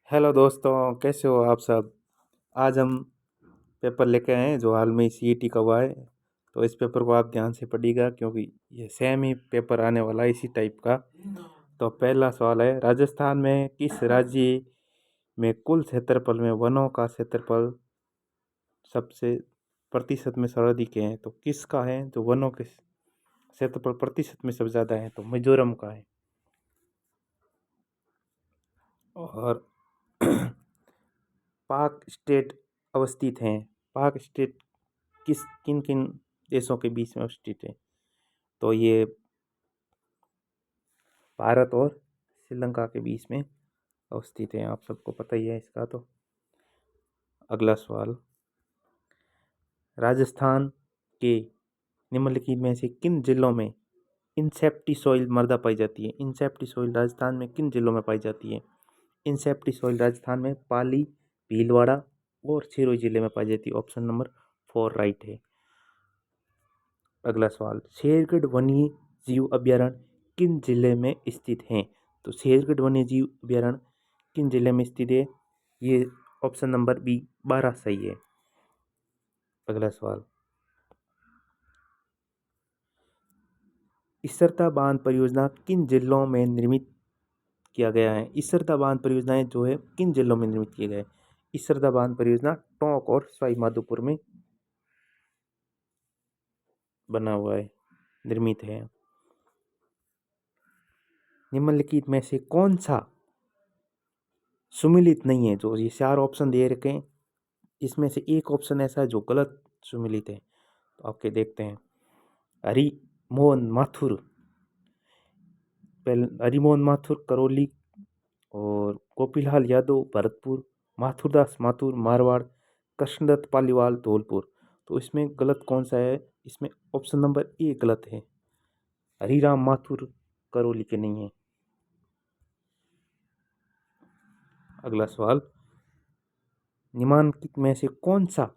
Hello दोस्तों, कैसे हो आप सब। आज हम पेपर लेके आए हैं जो हाल में सीईटी का हुआ है। तो इस पेपर को आप ध्यान से पढ़िएगा क्योंकि ये सेम ही पेपर आने वाला है इसी टाइप का। तो पहला सवाल है, राजस्थान में किस राज्य में कुल क्षेत्रफल में वनों का क्षेत्रफल सबसे प्रतिशत में सर्वाधिक है। तो किसका है जो वनों के क्षेत्रफल प्रतिशत में सबसे ज़्यादा है। तो मिजोरम का है। और पाक स्टेट अवस्थित हैं। पाक स्टेट किन किन देशों के बीच में अवस्थित है। तो ये भारत और श्रीलंका के बीच में अवस्थित है। आप सबको पता ही है इसका। तो अगला सवाल, राजस्थान के निम्नलिखित में से किन जिलों में इंसेप्टी सॉइल मृदा पाई जाती है। इंसेप्टी सॉइल राजस्थान में किन जिलों में पाई जाती है। इंसेप्टी सॉइल राजस्थान में पाली, भीलवाड़ा और सिरोही जिले में पाई जाती है। ऑप्शन नंबर 4 राइट है। अगला सवाल, शेरगढ़ वन्य जीव अभ्यारण्य किन जिले में स्थित हैं। तो शेरगढ़ वन्य जीव अभ्यारण्य किन जिले में स्थित है। ये ऑप्शन नंबर बी 12 सही है। अगला सवाल, इसरता बांध परियोजना किन जिलों में निर्मित किया गया है। इसरता बांध परियोजनाएं जो है किन जिलों में निर्मित किए गए। इसरता बांध परियोजना टोंक और सवाई माधोपुर में बना हुआ है, निर्मित है। निम्नलिखित में से कौन सा सुमिलित नहीं है। जो ये 4 ऑप्शन दे रखे हैं इसमें से एक ऑप्शन ऐसा है जो गलत सुमिलित है। तो आपके देखते हैं, हरि मोहन माथुर, हरिमोहन माथुर करौली, और गोपीलाल यादव भरतपुर, माथुरदास माथुर मारवाड़, कृष्णदत्त पालीवाल धौलपुर। तो इसमें गलत कौन सा है। इसमें ऑप्शन नंबर ए गलत है। हरिराम माथुर करौली के नहीं है। अगला सवाल, निम्नलिखित में से कौन सा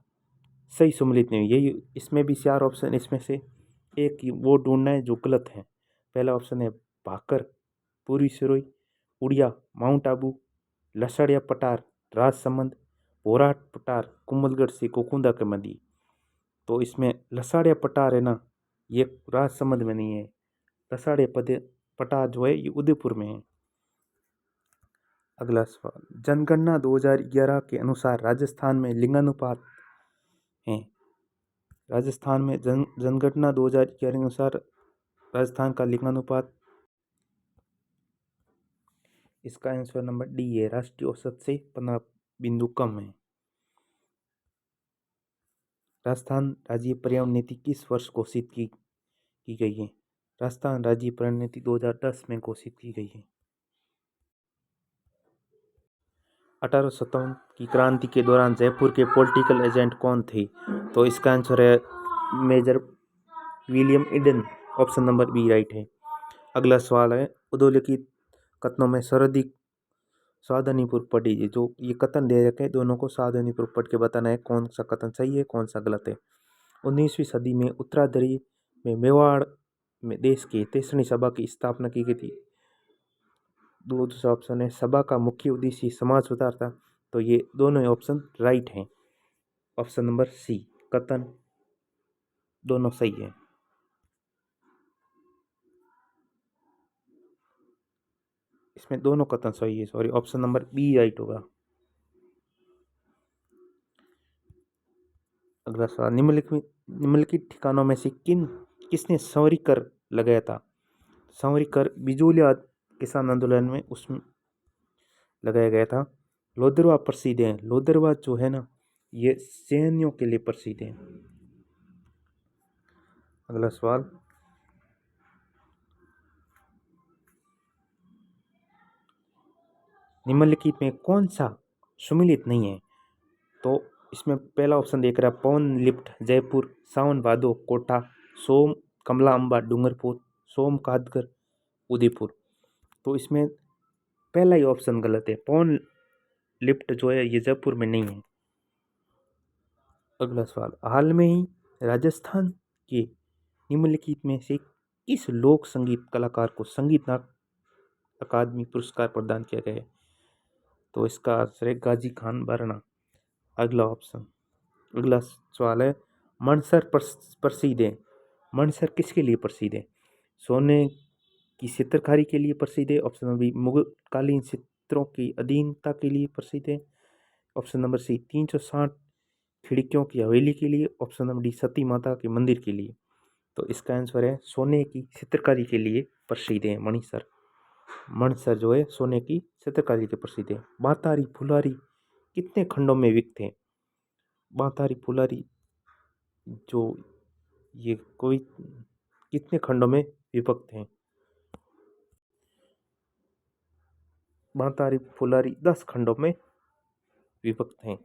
सही सम्मिलित नहीं। यही इसमें भी 4 ऑप्शन, इसमें से एक वो ढूंढना है जो गलत है। पहला ऑप्शन है भाकर, पूरी सिरोही, उड़िया, माउंट आबू, लसड़िया पठार, राजसमंद, बोराट पठार, कुंभलगढ़ से कोकुंदा के मध्य। तो इसमें लसाड़िया पठार है ना, ये राजसमंद में नहीं है। लसाड़िया पठार जो है ये उदयपुर में है। अगला सवाल, जनगणना 2011 के अनुसार राजस्थान में लिंगानुपात है। राजस्थान में जनगणना 2011 के अनुसार राजस्थान का लिंगानुपात, इसका आंसर नंबर डी है। राष्ट्रीय औसत से 15 बिंदु कम है। राजस्थान राज्य पर्यावरण नीति किस वर्ष घोषित की गई है। राजस्थान राज्य पर्यावरण नीति 2010 में घोषित की गई है। 1857 की क्रांति के दौरान जयपुर के पॉलिटिकल एजेंट कौन थे। तो इसका आंसर है Major William Eden. Option number B right है। अगला सवाल है, उद्धवलिखित कथनों में सर्वाधिक सावधानीपूर्वक पढ़िए। जो ये कथन दे रखे हैं दोनों को सावधानीपूर्वक पढ़ के बताना है कौन सा कथन सही है कौन सा गलत है। 19वीं सदी में उत्तराधरी में मेवाड़ में देश की 23वीं सभा की स्थापना की गई थी। दूसरा ऑप्शन है सभा का मुख्य उद्देश्य समाज सुधार था। तो ये दोनों ऑप्शन राइट हैं। ऑप्शन नंबर सी कथन दोनों सही है। इसमें दोनों कथन सही है, sorry option number B right होगा। अगला सवाल, निम्नलिखित ठिकानों में से किसने संवरी कर लगाया था। संवरी कर बिजूलिया किसान आंदोलन में उसमें लगाया गया था। लोदरवा प्रसिद्ध है। लोदरवा जो है ना ये सैनियों के लिए प्रसिद्ध है। अगला सवाल, निम्नलिखित में कौन सा सुमिलित नहीं है। तो इसमें पहला ऑप्शन देख रहा है पवन लिफ्ट जयपुर, सावन भादो कोटा, सोम कमला अम्बा डूंगरपुर, सोम कादगर उदयपुर। तो इसमें पहला ही ऑप्शन गलत है। पवन लिफ्ट जो है ये जयपुर में नहीं है। अगला सवाल, हाल में ही राजस्थान के निम्नलिखित में से किस लोक संगीत कलाकार को संगीत नाटक अकादमी पुरस्कार प्रदान किया गया है। तो इसका आंसर है गाजी खान बरना। अगला सवाल है, मणसर प्रसिद्ध है। मणसर किसके लिए प्रसिद्ध है? सोने की चित्रकारी के लिए प्रसिद्ध है। ऑप्शन नंबर बी, मुगलकालीन चित्रों की अधीनता के लिए प्रसिद्ध है। ऑप्शन नंबर सी, 360 खिड़कियों की हवेली के लिए। ऑप्शन नंबर डी, सती माता के मंदिर के लिए। तो इसका आंसर है सोने की चित्रकारी के लिए प्रसिद्ध है मणिसर। मणसर जो है सोने की चित्रकारी के प्रसिद्ध है। बातारी फुलारी कितने खंडों में विभक्त है? बातारी फुलारी जो ये कोई कितने खंडों में विभक्त है? बातारी फुलारी 10 खंडों में विभक्त हैं।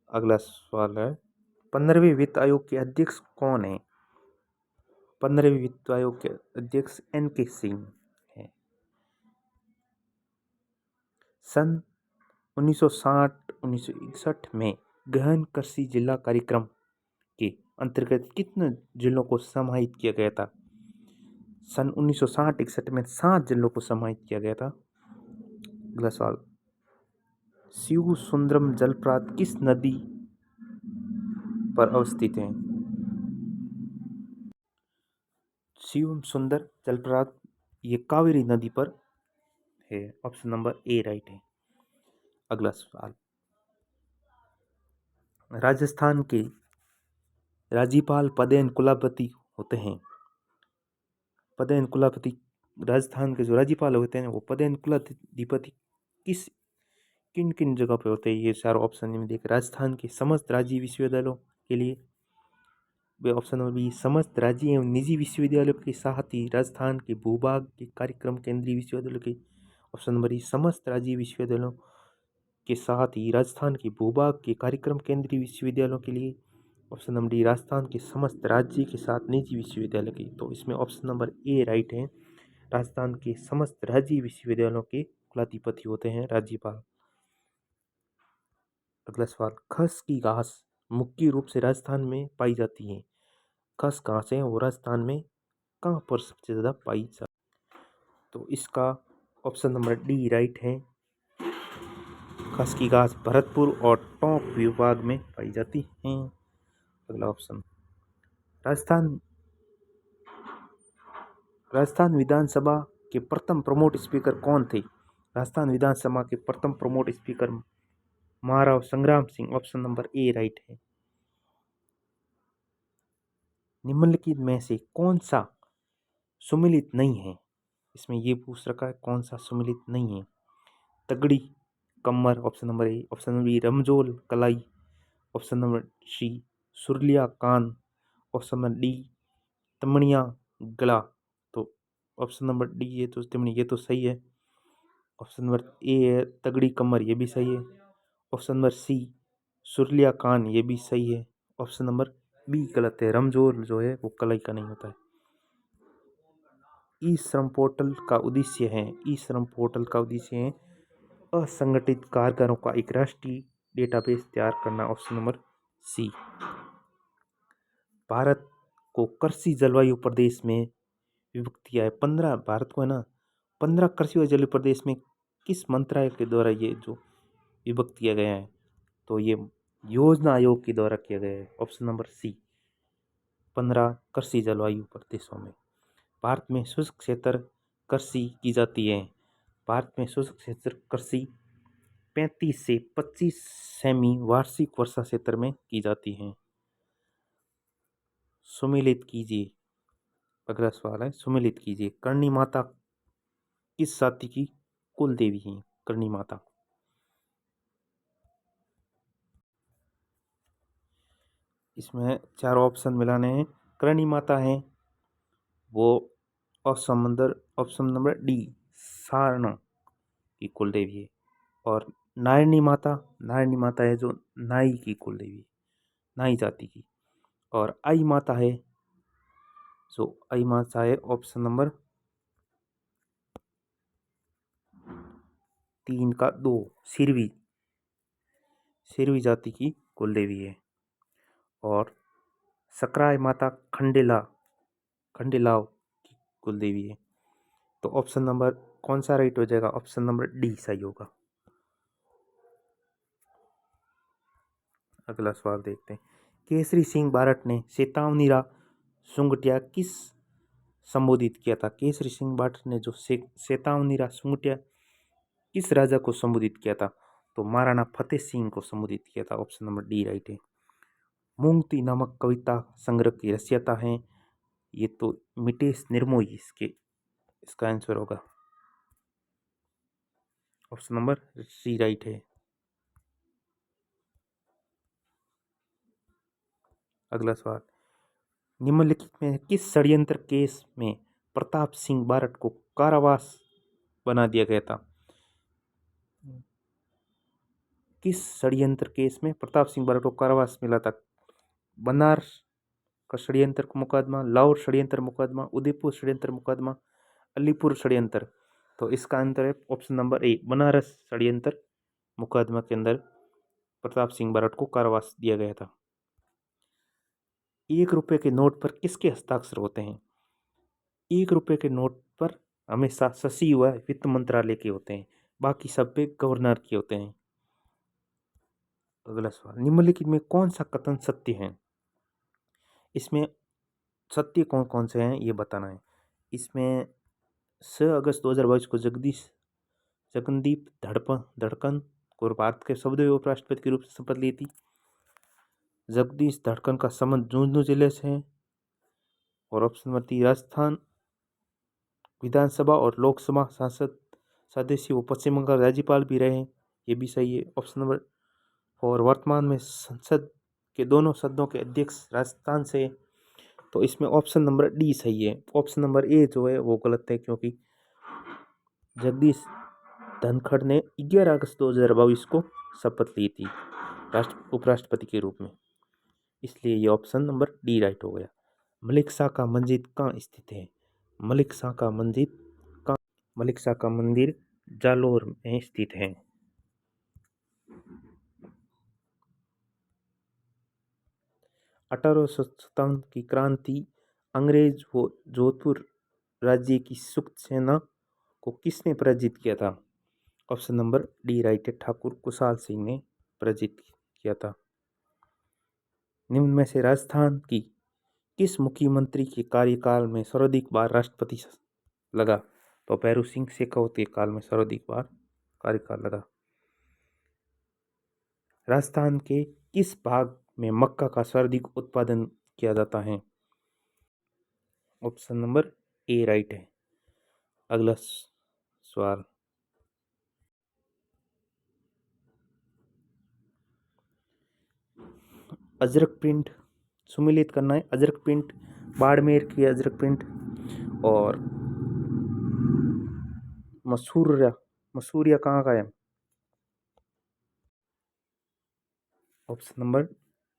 अगला सवाल है, 15वें वित्त आयोग के अध्यक्ष कौन है? 15वें वित्त आयोग के अध्यक्ष NK सिंह है। सन 1960-1961 में गहन कृषि जिला कार्यक्रम के अंतर्गत कितने जिलों को समाहित किया गया था? सन 1960-61 में 7 जिलों को समाहित किया गया था। अगला सवाल, शिव सुंदरम जलप्रपात किस नदी पर अवस्थित है? शिव सुंदर जलप्रपात ये कावेरी नदी पर है। ऑप्शन नंबर ए राइट है। अगला सवाल, राजस्थान के राज्यपाल पदेन कुलपति होते हैं। पदेन कुलपति राजस्थान के जो राज्यपाल होते हैं वो पदेन कुलाधिपति किन किन जगह पे होते हैं? ये चार ऑप्शन में देख, राजस्थान के समस्त राज्य विश्वविद्यालयों के लिए। ऑप्शन नंबर बी, समस्त राज्य एवं निजी विश्वविद्यालयों के साथ ही राजस्थान के भूभाग के कार्यक्रम केंद्रीय विश्वविद्यालय के। ऑप्शन नंबर ई, समस्त राज्य विश्वविद्यालयों के साथ ही राजस्थान के भूभाग के कार्यक्रम केंद्रीय विश्वविद्यालयों के लिए। ऑप्शन नंबर डी, राजस्थान के समस्त राज्य के साथ निजी विश्वविद्यालय की। तो इसमें ऑप्शन नंबर ए राइट है। राजस्थान के समस्त राज्य विश्वविद्यालयों के कुलाधिपति होते हैं राज्यपाल। अगला सवाल, खस की घास मुख्य रूप से राजस्थान में पाई जाती है। खस घास है वो राजस्थान में कहाँ पर सबसे ज़्यादा पाई जाती है? तो इसका ऑप्शन नंबर डी राइट है। खस की घास भरतपुर और टोंक विभाग में पाई जाती है। अगला ऑप्शन, राजस्थान विधानसभा के प्रथम प्रमोट स्पीकर कौन थे? राजस्थान विधानसभा के प्रथम प्रमोट स्पीकर महाराव संग्राम सिंह। ऑप्शन नंबर ए राइट है। निम्नलिखित में से कौन सा सुमिलित नहीं है? इसमें ये पूछ रखा है कौन सा सुमिलित नहीं है। तगड़ी कमर option number A. Option number B, रमजोल कलाई। ऑप्शन नंबर सी, सुरलिया कान। ऑप्शन नंबर डी, तमणिया गला। तो ऑप्शन नंबर डी ये तो सही है। ऑप्शन नंबर ए है तगड़ी कमर, ये भी सही है। ऑप्शन नंबर सी, सुरलिया कान, ये भी सही है। ऑप्शन नंबर बी गलत है, रमजोल जो है वो कलाई का नहीं होता है। ई श्रम पोर्टल का उद्देश्य है असंगठित कामगारों का एक राष्ट्रीय डेटाबेस तैयार करना। ऑप्शन नंबर सी। भारत को कृषि जलवायु प्रदेश में विभक्त किया है। 15 भारत को है ना 15 कृषि और जलवायु प्रदेश में किस मंत्रालय के द्वारा ये जो विभक्त किया गया है? तो ये योजना आयोग के द्वारा किया गया है। ऑप्शन नंबर सी, 15 कृषि जलवायु प्रदेशों में। भारत में शुष्क क्षेत्र कृषि की जाती है। भारत में शुष्क क्षेत्र कृषि 35 से 25 सेमी वार्षिक वर्षा क्षेत्र में की जाती है। सुमेलित कीजिए। अगला सवाल है, सुमेलित कीजिए, करणी माता किस जाति की कुल देवी है? करणी माता। इसमें 4 ऑप्शन मिलाने हैं। करणी माता है वो ऑप्शन नंबर डी, सारणा की कुल देवी है। और नारायणी माता है जो नाई की कुल देवी, नाई जाति की। और आई माता है ऑप्शन नंबर 3 का 2, सिरवी जाति की कुल देवी है। और सकराय माता खंडेलाव की कुल देवी है। तो ऑप्शन नंबर कौन सा राइट हो जाएगा? ऑप्शन नंबर डी सही होगा। अगला सवाल देखते हैं। केसरी सिंह बारट ने सेतावनीरा सुंगटिया किस संबोधित किया था? केसरी सिंह बारट ने जो सेतावनीरा सुंगटिया किस राजा को संबोधित किया था? तो महाराणा फतेह सिंह को संबोधित किया था। ऑप्शन नंबर डी राइट है। मूंगती नामक कविता संग्रह के रचयिता हैं, ये तो मितेश निर्मोही इसका आंसर होगा। ऑप्शन नंबर सी राइट है। अगला सवाल, निम्नलिखित में किस षड्यंत्र केस में प्रताप सिंह बारट को कारावास बना दिया गया था? किस षड्यंत्र केस में प्रताप सिंह बारट को कारावास मिला था? बनारस का षड्यंत्र मुकदमा, लाहौर षड्यंत्र मुकदमा, उदयपुर षड्यंत्र मुकदमा, अलीपुर षड्यंत्र। तो इसका आंसर है ऑप्शन नंबर ए, बनारस षड्यंत्र मुकदमा के अंदर प्रताप सिंह बारट को कारावास दिया गया था। 1 रुपये के नोट पर किसके हस्ताक्षर होते हैं? 1 रुपये के नोट पर हमेशा शशि व वित्त मंत्रालय के होते हैं, बाकी सब पे गवर्नर के होते हैं। अगला सवाल, निम्नलिखित में कौन सा कथन सत्य है? इसमें सत्य कौन कौन से हैं ये बताना है। इसमें 6 अगस्त 2022 को जगनदीप धड़कन को भारत के 14वें उपराष्ट्रपति के रूप से शपथ ली थी। जगदीश धड़कन का संबंध झुंझुनू जिले से है। और ऑप्शन नंबर 3, राजस्थान विधानसभा और लोकसभा सांसद सदस्य वो पश्चिम बंगाल राज्यपाल भी रहे हैं, ये भी सही है। ऑप्शन नंबर 4, वर्तमान में संसद के दोनों सदनों के अध्यक्ष राजस्थान से, तो इसमें ऑप्शन नंबर डी सही है। ऑप्शन नंबर ए जो है वो गलत है, क्योंकि जगदीश धनखड़ ने 11 अगस्त 2022 को शपथ ली थी उपराष्ट्रपति के रूप में, इसलिए ये ऑप्शन नंबर डी राइट हो गया। मलिक शाह का मस्जिद कहाँ स्थित है? मलिक शाह का मंदिर जालोर में स्थित है। अठारह की क्रांति अंग्रेज व जोधपुर राज्य की सुक्त सेना को किसने पराजित किया था? ऑप्शन नंबर डी राइट है, ठाकुर कुशाल सिंह ने पराजित किया था। निम्न में से राजस्थान की किस मुख्यमंत्री के कार्यकाल में सर्वाधिक बार राष्ट्रपति लगा? तो भैरू सिंह शेखावत के काल में सर्वाधिक बार कार्यकाल लगा। राजस्थान के किस भाग में मक्का का सर्वाधिक उत्पादन किया जाता है? ऑप्शन नंबर ए राइट है। अगला सवाल, अजरक प्रिंट सुमिलित करना है। अजरक प्रिंट बाड़मेर की अजरक प्रिंट और मसूरिया कहाँ का है? ऑप्शन नंबर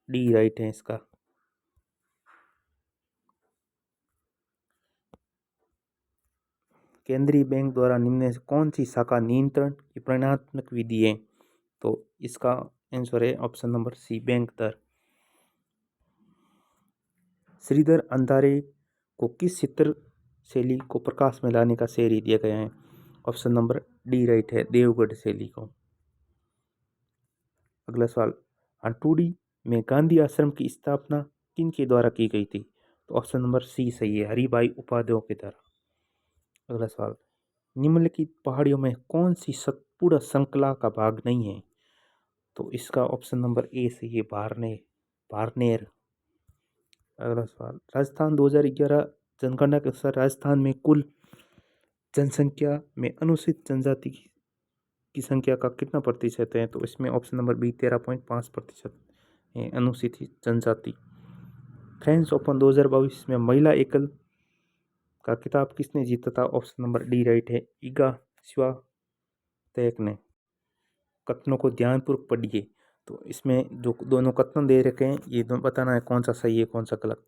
डी राइट है इसका। केंद्रीय बैंक द्वारा निम्न में से कौन सी शाखा नियंत्रण की परिणात्मक विधि है? तो इसका आंसर है ऑप्शन नंबर सी, बैंक दर। श्रीधर अंधारे को किस चित्र शैली को प्रकाश में लाने का श्रेय दिया गया है? ऑप्शन नंबर डी राइट है, देवगढ़ शैली को। अगला सवाल, हंटूडी में गांधी आश्रम की स्थापना किन के द्वारा की गई थी? तो ऑप्शन नंबर सी सही है, हरिभाई उपाध्याय के द्वारा। अगला सवाल, निम्नलिखित पहाड़ियों में कौन सी सतपुड़ा श्रृंखला का भाग नहीं है? तो इसका ऑप्शन नंबर ए सही है, बारनेर। अगला सवाल, राजस्थान 2011 जनगणना के अनुसार राजस्थान में कुल जनसंख्या में अनुसूचित जनजाति की संख्या का कितना प्रतिशत है? तो इसमें ऑप्शन नंबर बी 13.5% है अनुसूचित जनजाति। फ्रेंच ओपन 2022 में महिला एकल का खिताब किसने जीता था? ऑप्शन नंबर डी राइट है, इगा स्विआतेक ने। कथनों को ध्यानपूर्वक पढ़िए। तो इसमें जो दोनों कथन दे रखे हैं ये दोनों बताना है कौन सा सही है कौन सा गलत।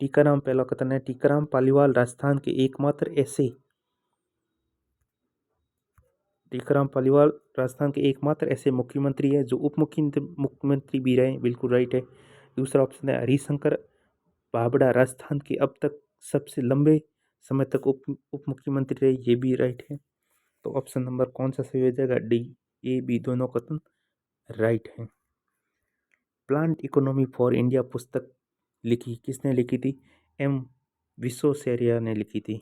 टीकाराम पहला कथन है, टीकाराम पालीवाल राजस्थान के एकमात्र ऐसे मुख्यमंत्री है जो उप मुख्यमंत्री भी रहे, बिल्कुल राइट है। दूसरा ऑप्शन है, हरिशंकर बाबड़ा राजस्थान के अब तक सबसे लंबे समय तक उप मुख्यमंत्री रहे, ये भी राइट है। तो ऑप्शन नंबर कौन सा सही हो जाएगा? डी, ए, बी दोनों कथन राइट हैं। प्लांट इकोनॉमी फॉर इंडिया पुस्तक किसने लिखी थी? एम विश्वेश्वरैया ने लिखी थी।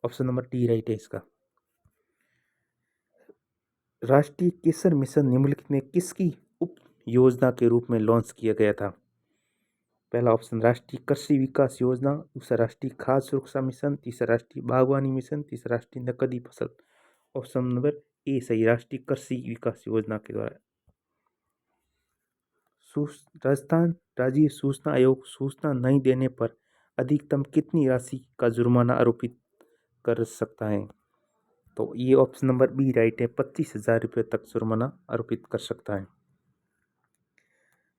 ऑप्शन नंबर डी राइट है इसका। राष्ट्रीय केसर मिशन निम्नलिखित में किसकी उप योजना के रूप में लॉन्च किया गया था? पहला ऑप्शन राष्ट्रीय कृषि विकास योजना, दूसरा राष्ट्रीय खाद्य सुरक्षा मिशन, तीसरा राष्ट्रीय बागवानी मिशन, तीसरा राष्ट्रीय नकदी फसल। ऑप्शन नंबर ए सही, राष्ट्रीय कृषि विकास योजना के द्वारा। राजस्थान राज्य सूचना आयोग सूचना नहीं देने पर अधिकतम कितनी राशि का जुर्माना आरोपित कर सकता है? तो ये ऑप्शन नंबर बी राइट है, 25,000 रुपये तक जुर्माना आरोपित कर सकता है।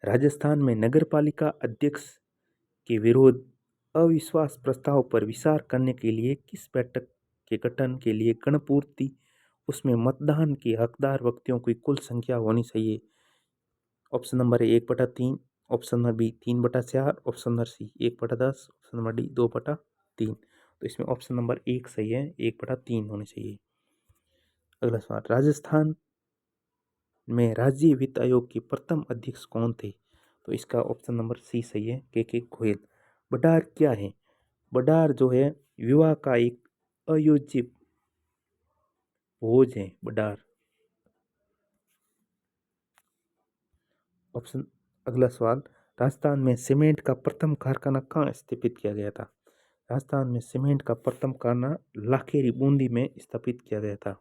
राजस्थान में नगरपालिका अध्यक्ष के विरोध अविश्वास प्रस्ताव पर विचार करने के लिए किस बैठक के गठन के लिए गणपूर्ति उसमें मतदान के हकदार व्यक्तियों की कुल संख्या होनी चाहिए? Option number A 1/3, option number B 3/4, option number C 1/10, option number D 2/3। तो इसमें ऑप्शन नंबर 1 सही है, 1/3 होनी चाहिए। अगला सवाल, राजस्थान में राज्य वित्त आयोग के प्रथम अध्यक्ष कौन थे? तो इसका ऑप्शन नंबर सी सही है, के गोयल। बडार क्या है? बडार जो है विवाह का एक आयोजित भोज है बडार। ऑप्शन अगला सवाल, राजस्थान में सीमेंट का प्रथम कारखाना कहाँ स्थापित किया गया था? राजस्थान में सीमेंट का प्रथम कारखाना लाखेरी बूंदी में स्थापित किया गया था।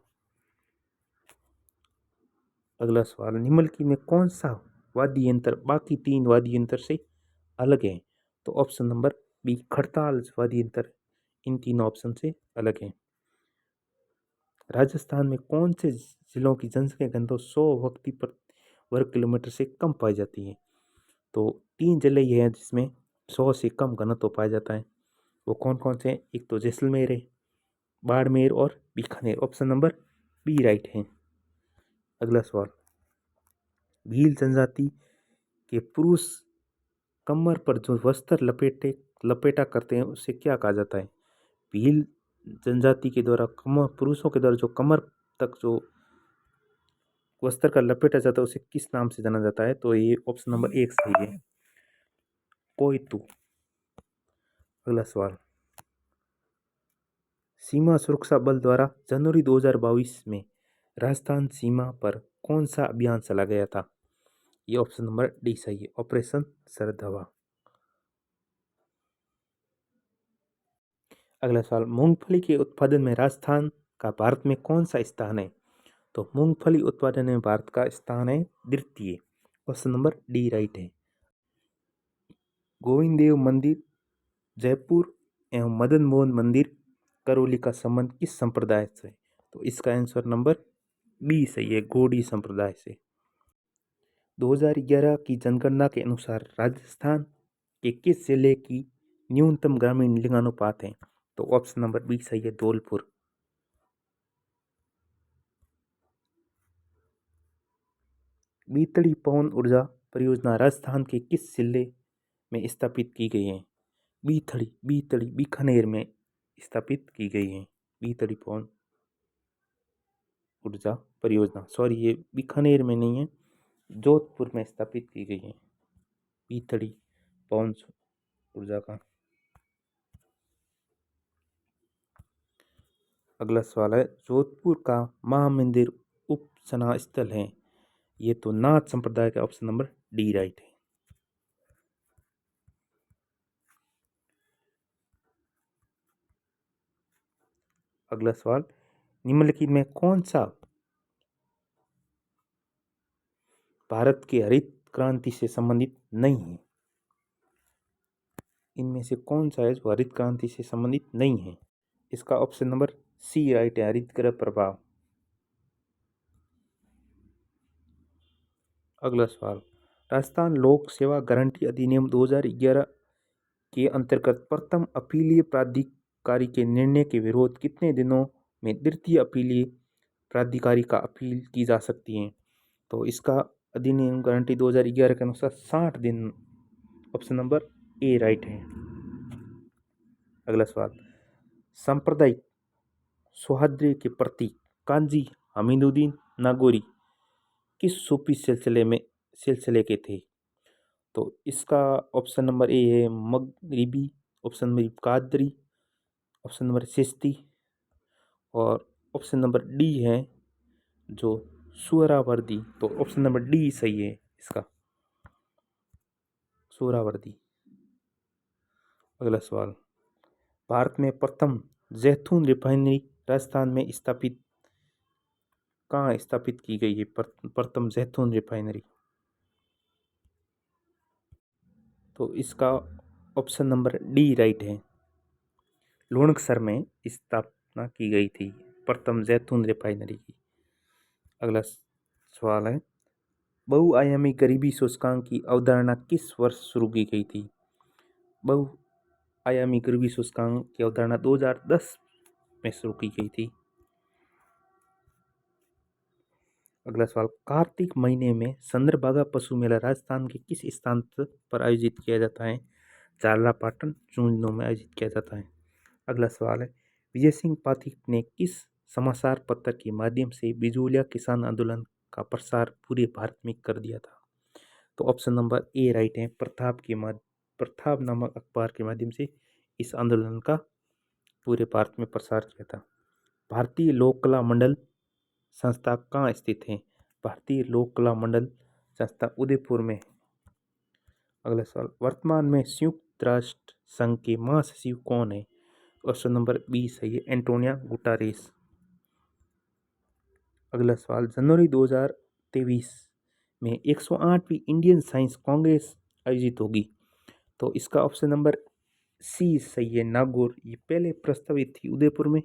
अगला सवाल, निम्नलिखित में कौन सा वाद्य यंत्र बाकी 3 वाद्य यंत्र से अलग है? तो ऑप्शन नंबर बी खड़ताल वाद्य यंत्र इन तीनों ऑप्शन से अलग है। राजस्थान में कौन से जिलों की जनसंख्या घनत्व 100 व्यक्ति प्रति वर्ग किलोमीटर से कम पाई जाती है? तो 3 जिले ये हैं जिसमें 100 से कम घनत्व पाया जाता है। वो कौन कौन से हैं? एक तो जैसलमेर है, बाड़मेर और Bikaner. Option number B right है। अगला सवाल, भील जनजाति के पुरुष कमर पर जो वस्त्र लपेटा करते हैं उसे क्या कहा जाता है? भील जनजाति के द्वारा पुरुषों के द्वारा जो कमर तक जो वस्त्र का लपेटा जाता है उसे किस नाम से जाना जाता है? तो ये ऑप्शन नंबर 1 सही है, कोयतू। अगला सवाल, सीमा सुरक्षा बल द्वारा जनवरी 2022 में राजस्थान सीमा पर कौन सा अभियान चला गया था? ये ऑप्शन नंबर डी सही है, ऑपरेशन शरद हवा। अगला सवाल, मूंगफली के उत्पादन में राजस्थान का भारत में कौन सा स्थान है? तो मूंगफली उत्पादन में भारत का स्थान है द्वितीय। ऑप्शन नंबर डी राइट है। गोविंद देव मंदिर जयपुर एवं मदन मोहन मंदिर करौली का संबंध किस संप्रदाय से? तो इसका आंसर नंबर बी सही है, गोडी संप्रदाय से। 2011 की जनगणना के अनुसार राजस्थान के किस जिले की न्यूनतम ग्रामीण लिंगानुपात है? तो ऑप्शन नंबर बी सही है, धौलपुर। बीतड़ी पवन ऊर्जा परियोजना राजस्थान के किस जिले में स्थापित की गई है? बीतड़ी बीकानेर में स्थापित की गई है बीतड़ी पवन ऊर्जा परियोजना। सॉरी, ये बीकानेर में नहीं है, जोधपुर में स्थापित की गई है बीतड़ी पवन ऊर्जा का। अगला सवाल है, जोधपुर का महामंदिर उपासना स्थल है, ये तो नाथ संप्रदाय का। ऑप्शन नंबर डी राइट है। अगला सवाल, निम्नलिखित में कौन सा भारत की हरित क्रांति से संबंधित नहीं है? इनमें से कौन सा है जो हरित क्रांति से संबंधित नहीं है? इसका ऑप्शन नंबर सी राइट है, हरित गृह प्रभाव। अगला सवाल, राजस्थान लोक सेवा गारंटी अधिनियम 2011 के अंतर्गत प्रथम अपीलीय प्राधिकारी के निर्णय के विरोध कितने दिनों में द्वितीय अपीलीय प्राधिकारी का अपील की जा सकती है? तो इसका अधिनियम गारंटी 2011 के अनुसार 60 दिन। ऑप्शन नंबर ए राइट है। अगला सवाल, सांप्रदायिक सौहार्द के प्रतीक काजी हमीदुद्दीन नागौरी किस सूफी सिलसिले के थे? तो इसका ऑप्शन नंबर ए है Maghribi, option number Qadri, option number Chishti और ऑप्शन नंबर डी है जो सुहरावर्दी। तो ऑप्शन नंबर डी सही है इसका, सुहरावर्दी। अगला सवाल, भारत में प्रथम जैतून रिफाइनरी राजस्थान में स्थापित कहाँ स्थापित की गई है? प्रथम जैतून रिफाइनरी, तो इसका ऑप्शन नंबर डी राइट है, लुणकसर में स्थापना की गई थी प्रथम जैतून रिफाइनरी की। अगला सवाल है, बहुआयामी गरीबी सूचकांक की अवधारणा किस वर्ष शुरू की गई थी? बहुआयामी गरीबी सूचकांक की अवधारणा 2010 में शुरू की गई थी। अगला सवाल, कार्तिक महीने में चंद्रभागा पशु मेला राजस्थान के किस स्थान पर आयोजित किया जाता है? झालरापाटन, झुंझुनू में आयोजित किया जाता है। अगला सवाल है, विजय सिंह पाठक ने किस समाचार पत्र के माध्यम से बिजूलिया किसान आंदोलन का प्रसार पूरे भारत में कर दिया था? तो ऑप्शन नंबर ए राइट है, प्रताप नामक अखबार के माध्यम से इस आंदोलन का पूरे भारत में प्रसार किया था। भारतीय लोक कला मंडल संस्था कहाँ स्थित है? भारतीय लोक कला मंडल संस्था उदयपुर में। अगला सवाल, वर्तमान में संयुक्त राष्ट्र संघ के महासचिव कौन है? ऑप्शन नंबर बी सही है, एंटोनियो गुटेरेस। अगला सवाल, जनवरी 2023 में 108वीं इंडियन साइंस कांग्रेस आयोजित होगी, तो इसका ऑप्शन नंबर सी सही है, नागौर। ये पहले प्रस्तावित थी उदयपुर में,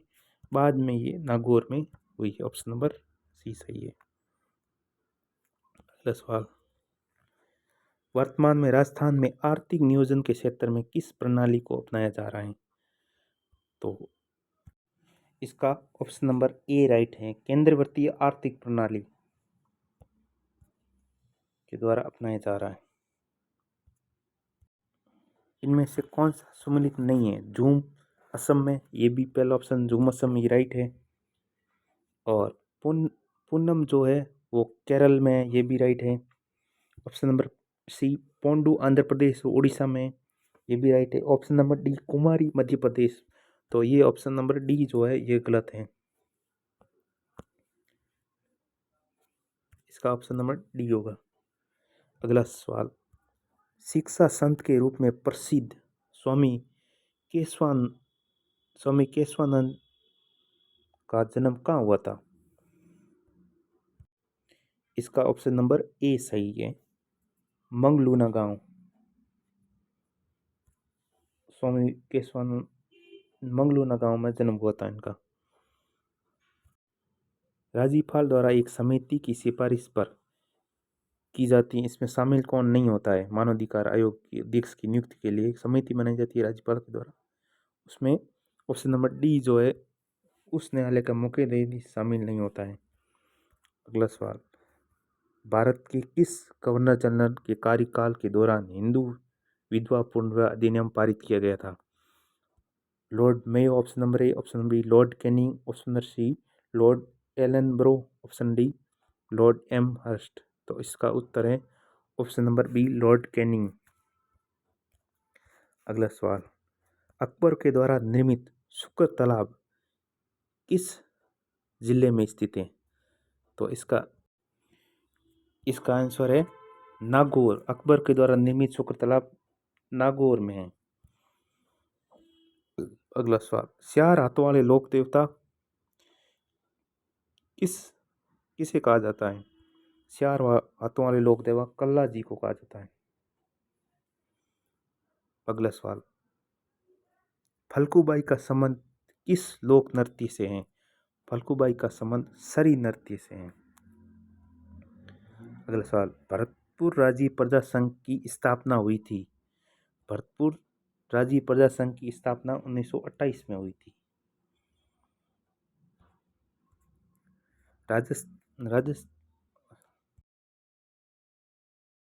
बाद में ये नागौर में हुई है। ऑप्शन नंबर सी सही है। अगला सवाल, वर्तमान में राजस्थान में आर्थिक नियोजन के क्षेत्र में किस प्रणाली को अपनाया जा रहा है? तो इसका ऑप्शन नंबर ए राइट है, केंद्रवर्ती आर्थिक प्रणाली के द्वारा अपनाया जा रहा है। इनमें से कौन सा सम्मिलित नहीं है? झूम असम में, ये भी पहला ऑप्शन झूम असम ये राइट है। और पूनम जो है वो केरल में, ये भी राइट है। ऑप्शन नंबर सी पोंडू आंध्र प्रदेश उड़ीसा में, ये भी राइट है। ऑप्शन नंबर डी कुमारी मध्य प्रदेश, तो ये ऑप्शन नंबर डी जो है ये गलत है, इसका ऑप्शन नंबर डी होगा। अगला सवाल, शिक्षा संत के रूप में प्रसिद्ध स्वामी केशवानंद का जन्म कहाँ हुआ था? इसका ऑप्शन नंबर ए सही है, मंगलूना गांव। स्वामी केशवानंद मंगलूना गांव में जन्म हुआ था इनका। राज्यपाल द्वारा एक समिति की सिफारिश पर की जाती है, इसमें शामिल कौन नहीं होता है? मानवाधिकार आयोग के अध्यक्ष की नियुक्ति के लिए एक समिति बनाई जाती है राज्यपाल के द्वारा, उसमें ऑप्शन नंबर डी जो है उस न्यायालय का मुख्य शामिल नहीं होता है। अगला सवाल, भारत के किस गवर्नर जनरल के कार्यकाल के दौरान हिंदू विधवा पुनर्विवाह अधिनियम पारित किया गया था? Lord Mayo option number A, option number B Lord Canning, option number C Lord Ellenborough, option D Lord Amherst. तो इसका उत्तर है option number B Lord Canning. अगला सवाल, अकबर के द्वारा निर्मित शुक्र तालाब किस जिले में स्थित है? तो इसका आंसर है नागौर। अकबर के द्वारा निर्मित शुक्र तालाब नागौर में है। अगला सवाल, चार हाथों वाले लोक देवता किसे कहा जाता है? चार हाथों वाले लोक देवता कल्ला जी को कहा जाता है। अगला सवाल, फल्गुबाई का संबंध किस लोक नृत्य से है? फल्गुबाई का संबंध सरी नृत्य से है। अगला सवाल, भरतपुर राज्य प्रजा संघ की स्थापना हुई थी? भरतपुर राज्य प्रजा संघ की स्थापना 1928 में हुई थी।